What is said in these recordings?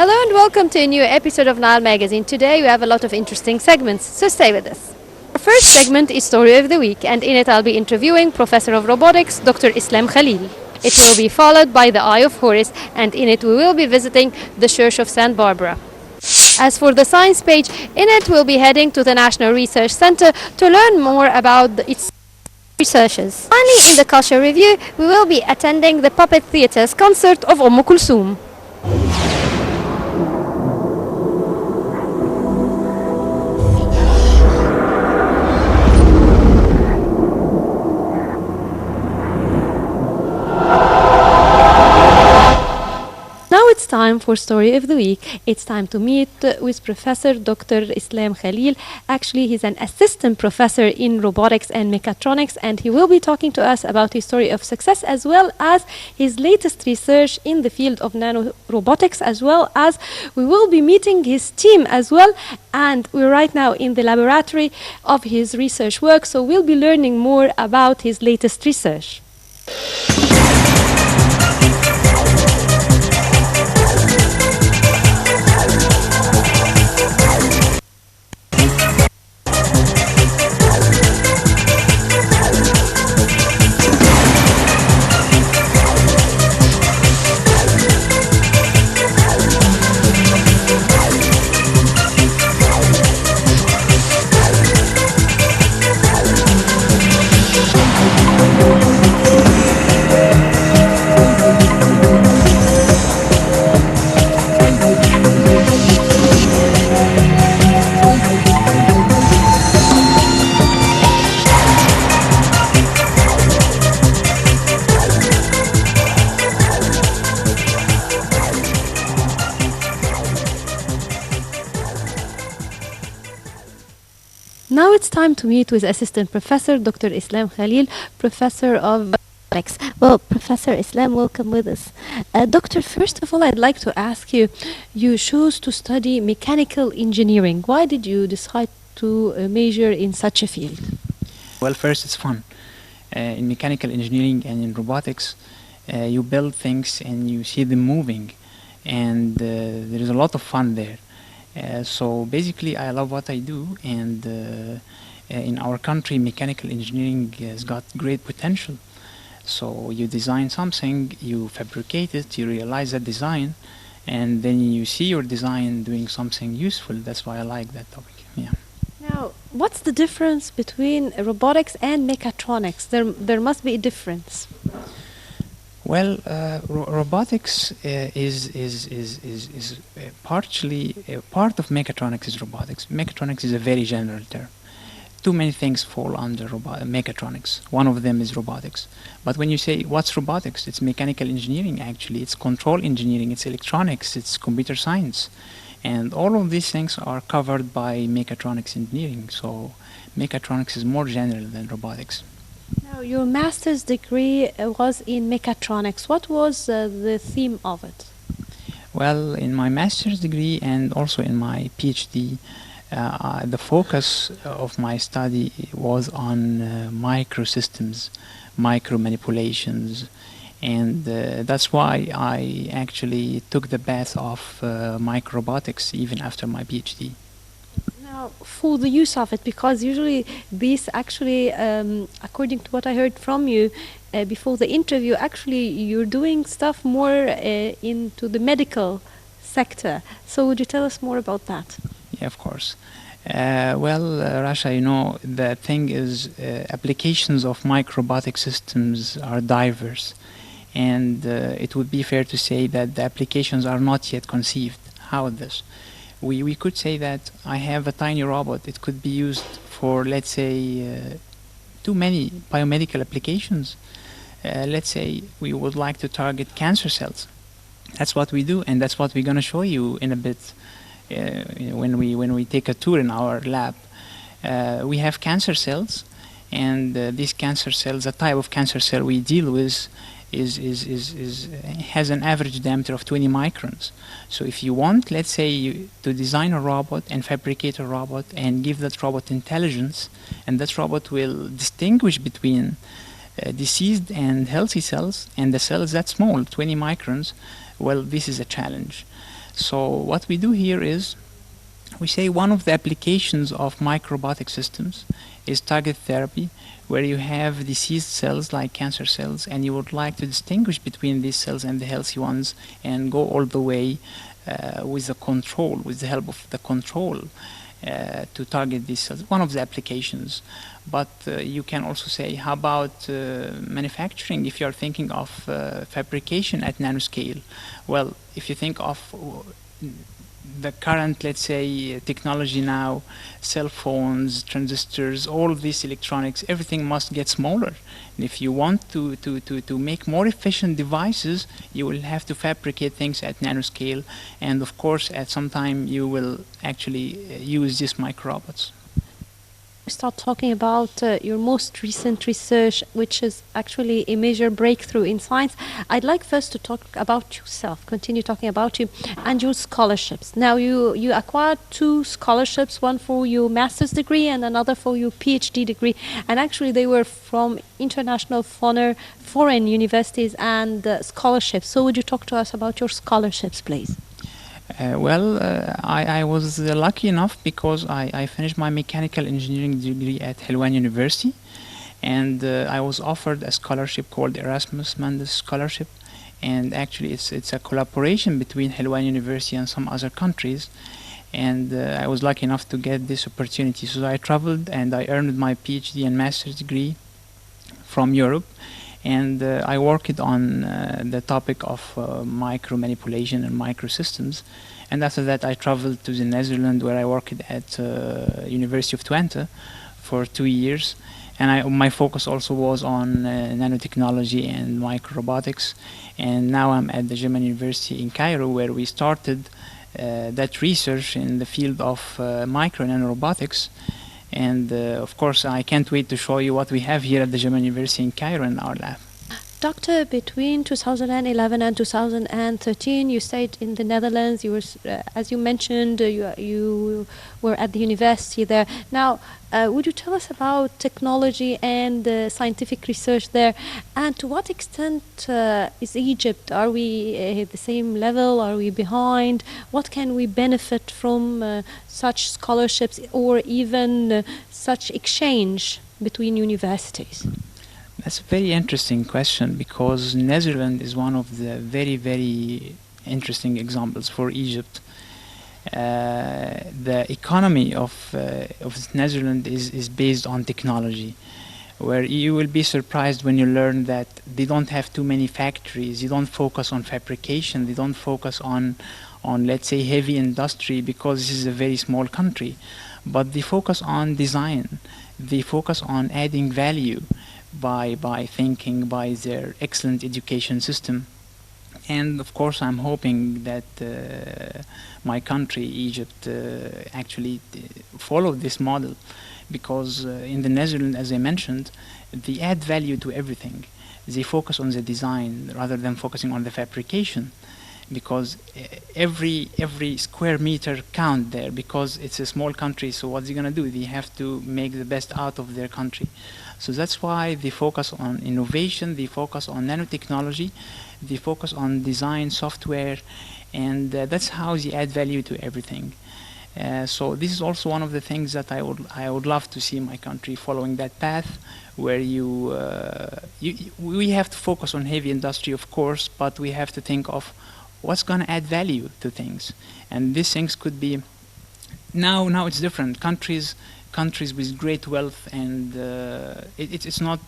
Hello and welcome to a new episode of Nile Magazine. Today we have a lot of interesting segments, so stay with us. Our first segment is Story of the Week, and in it I'll be interviewing Professor of Robotics, Dr. Islam Khalil. It will be followed by the Eye of Horus, and in it we will be visiting the Church of St. Barbara. As for the science page, in it we'll be heading to the National Research Center to learn more about its researches. Finally, in the Culture Review, we will be attending the Puppet Theatre's concert of Kulthum. It's time for Story of the Week. It's time to meet with Professor Dr. Islam Khalil. Actually, he's an assistant professor in robotics and mechatronics, and he will be talking to us about his story of success as well as his latest research in the field of nanorobotics, as well as we will be meeting his team as well. And we're right now in the laboratory of his research work, so we'll be learning more about his latest research. Now it's time to meet with Assistant Professor Dr. Islam Khalil, Professor of Robotics. Well, Professor Islam, welcome with us. Doctor, first of all, I'd like to ask you, you chose to study mechanical engineering. Why did you decide to major in such a field? Well, first, it's fun. In mechanical engineering and in robotics, you build things and you see them moving, and there is a lot of fun there. So basically I love what I do, and in our country mechanical engineering has got great potential. So you design something, you fabricate it, you realize that design, and then you see your design doing something useful. That's why I like that topic. Yeah. Now, what's the difference between robotics and mechatronics? There must be a difference. Well, robotics is partially part of mechatronics is robotics. Mechatronics is a very general term. Too many things fall under mechatronics. One of them is robotics. But when you say what's robotics, it's mechanical engineering. Actually, it's control engineering, it's electronics, it's computer science, and all of these things are covered by mechatronics engineering. So mechatronics is more general than robotics. Now, your master's degree was in mechatronics. What was the theme of it? Well, in my master's degree and also in my PhD, the focus of my study was on microsystems, micro manipulations, and that's why I actually took the path of microrobotics even after my PhD. For the use of it, because usually these actually, according to what I heard from you before the interview, actually you're doing stuff more into the medical sector. So would you tell us more about that? Yeah, of course. Rasha, you know, the thing is applications of microrobotic systems are diverse, and it would be fair to say that the applications are not yet conceived. How is this? We could say that I have a tiny robot. It could be used for, let's say, too many biomedical applications. Let's say we would like to target cancer cells. That's what we do, and that's what we're going to show you in a bit when we take a tour in our lab. We have cancer cells, and these cancer cells, the type of cancer cell we deal with, has an average diameter of 20 microns. So if you want, let's say, to design a robot and fabricate a robot and give that robot intelligence, and that robot will distinguish between diseased and healthy cells, and the cells that small, 20 microns, well, this is a challenge. So what we do here is we say one of the applications of microbiota systems is target therapy, where you have diseased cells like cancer cells, and you would like to distinguish between these cells and the healthy ones and go all the way with the help of the control to target these cells. One of the applications. But you can also say, how about manufacturing if you're thinking of fabrication at nanoscale? Well, if you think of the current, let's say, technology now, cell phones, transistors, all of these electronics, everything must get smaller. And if you want to make more efficient devices, you will have to fabricate things at nanoscale. And of course, at some time, you will actually use these micro-robots. Start talking about your most recent research, which is actually a major breakthrough in science. I'd like first to talk about yourself, continue talking about you and your scholarships. Now, you acquired 2 scholarships, one for your master's degree and another for your PhD degree. And actually, they were from international foreign universities and scholarships. So would you talk to us about your scholarships, please? I was lucky enough because I finished my mechanical engineering degree at Helwan University, and I was offered a scholarship called Erasmus Mundus Scholarship, and actually it's a collaboration between Helwan University and some other countries, and I was lucky enough to get this opportunity. So I traveled and I earned my PhD and master's degree from Europe. And I worked on the topic of micro manipulation and microsystems. And after that, I traveled to the Netherlands, where I worked at University of Twente for 2 years. And my focus also was on nanotechnology and microrobotics. And now I'm at the German University in Cairo, where we started that research in the field of micro and nanorobotics. And of course, I can't wait to show you what we have here at the German University in Cairo in our lab. Doctor, between 2011 and 2013, you stayed in the Netherlands. You were, as you mentioned, you were at the university there. Now, would you tell us about technology and scientific research there? And to what extent is Egypt? Are we at the same level? Are we behind? What can we benefit from such scholarships or even such exchange between universities? That's a very interesting question, because Netherlands is one of the very, very interesting examples for Egypt. The economy of Netherlands is based on technology, where you will be surprised when you learn that they don't have too many factories. They don't focus on fabrication. They don't focus on let's say heavy industry, because this is a very small country. But they focus on design. They focus on adding value by thinking, by their excellent education system. And of course, I'm hoping that my country, Egypt, actually follow this model, because in the Netherlands, as I mentioned, they add value to everything. They focus on the design rather than focusing on the fabrication, because every square meter count there, because it's a small country. So what's they gonna do? They have to make the best out of their country. So that's why they focus on innovation, they focus on nanotechnology, they focus on design, software, and that's how they add value to everything. So this is also one of the things that I would love to see my country following that path, where we have to focus on heavy industry, of course, but we have to think of what's going to add value to things. And these things could be, now it's different. Countries with great wealth, and it's not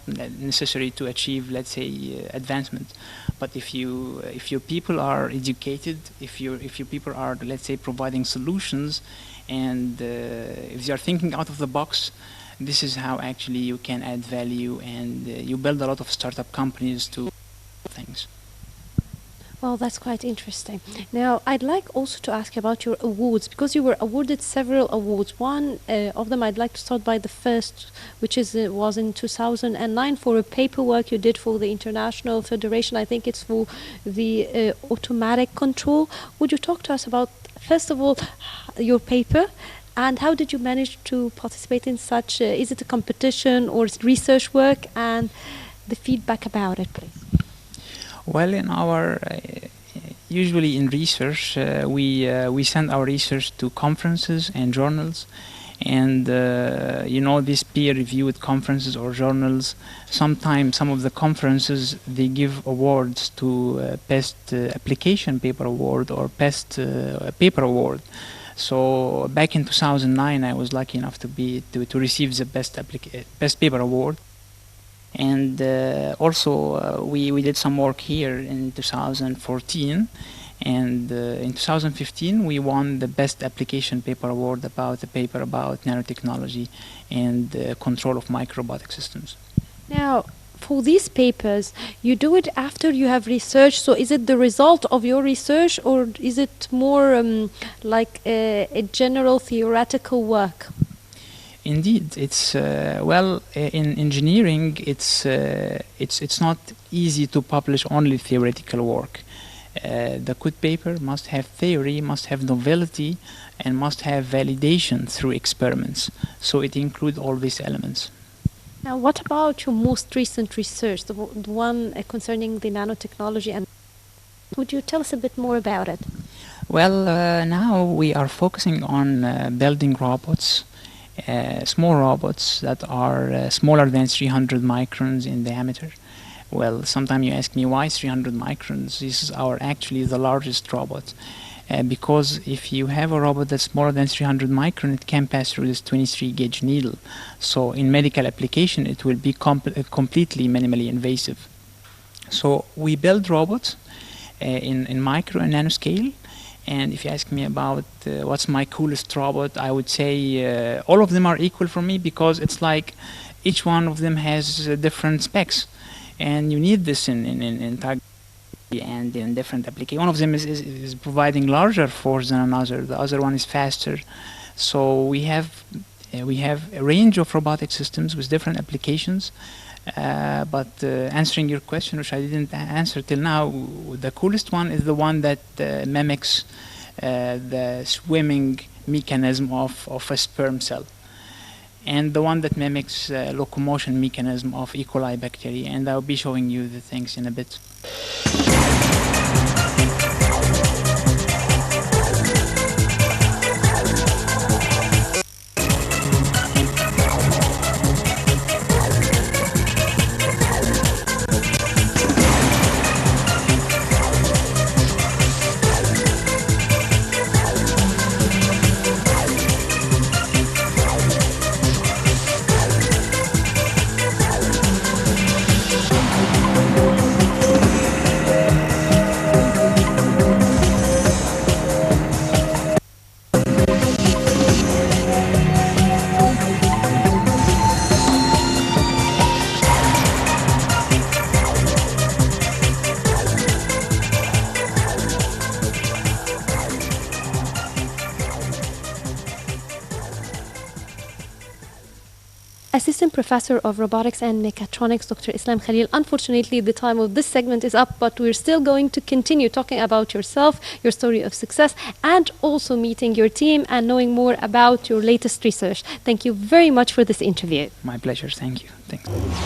necessary to achieve, let's say, advancement. But if your people are educated, if your people are, let's say, providing solutions, and if they are thinking out of the box, this is how actually you can add value, and you build a lot of startup companies to things. Well, that's quite interesting. Now, I'd like also to ask about your awards, because you were awarded several awards. One of them, I'd like to start by the first, which was in 2009 for a paperwork you did for the International Federation. I think it's for the automatic control. Would you talk to us about, first of all, your paper, and how did you manage to participate in such, is it a competition or research work, and the feedback about it, please? Well, in our usually in research, we send our research to conferences and journals, and these peer-reviewed conferences or journals. Sometimes some of the conferences they give awards to best application paper award or best paper award. So back in 2009, I was lucky enough to receive the best paper award. And also we did some work here in 2014, and in 2015 we won the best application paper award about a paper about nanotechnology and control of microrobotic systems. Now, for these papers, you do it after you have researched, so is it the result of your research, or is it more like a general theoretical work? Indeed, it's in engineering. It's not easy to publish only theoretical work. The good paper must have theory, must have novelty, and must have validation through experiments. So it includes all these elements. Now, what about your most recent research, the one concerning the nanotechnology? And would you tell us a bit more about it? Well, now we are focusing on building robots. Small robots that are smaller than 300 microns in diameter. Well, sometimes you ask me why 300 microns. This is actually the largest robot. Because if you have a robot that's smaller than 300 micron, it can pass through this 23 gauge needle. So in medical application, it will be completely minimally invasive. So we build robots in micro and nanoscale. And if you ask me about what's my coolest robot, I would say all of them are equal for me, because it's like each one of them has different specs. And you need this in and in different applications. One of them is providing larger force than another. The other one is faster. So we have a range of robotic systems with different applications. But answering your question, which I didn't answer till now, the coolest one is the one that mimics the swimming mechanism of a sperm cell, and the one that mimics locomotion mechanism of E. coli bacteria. And I'll be showing you the things in a bit. Assistant Professor of Robotics and Mechatronics, Dr. Islam Khalil. Unfortunately, the time of this segment is up, but we're still going to continue talking about yourself, your story of success, and also meeting your team and knowing more about your latest research. Thank you very much for this interview. My pleasure. Thank you. Thanks.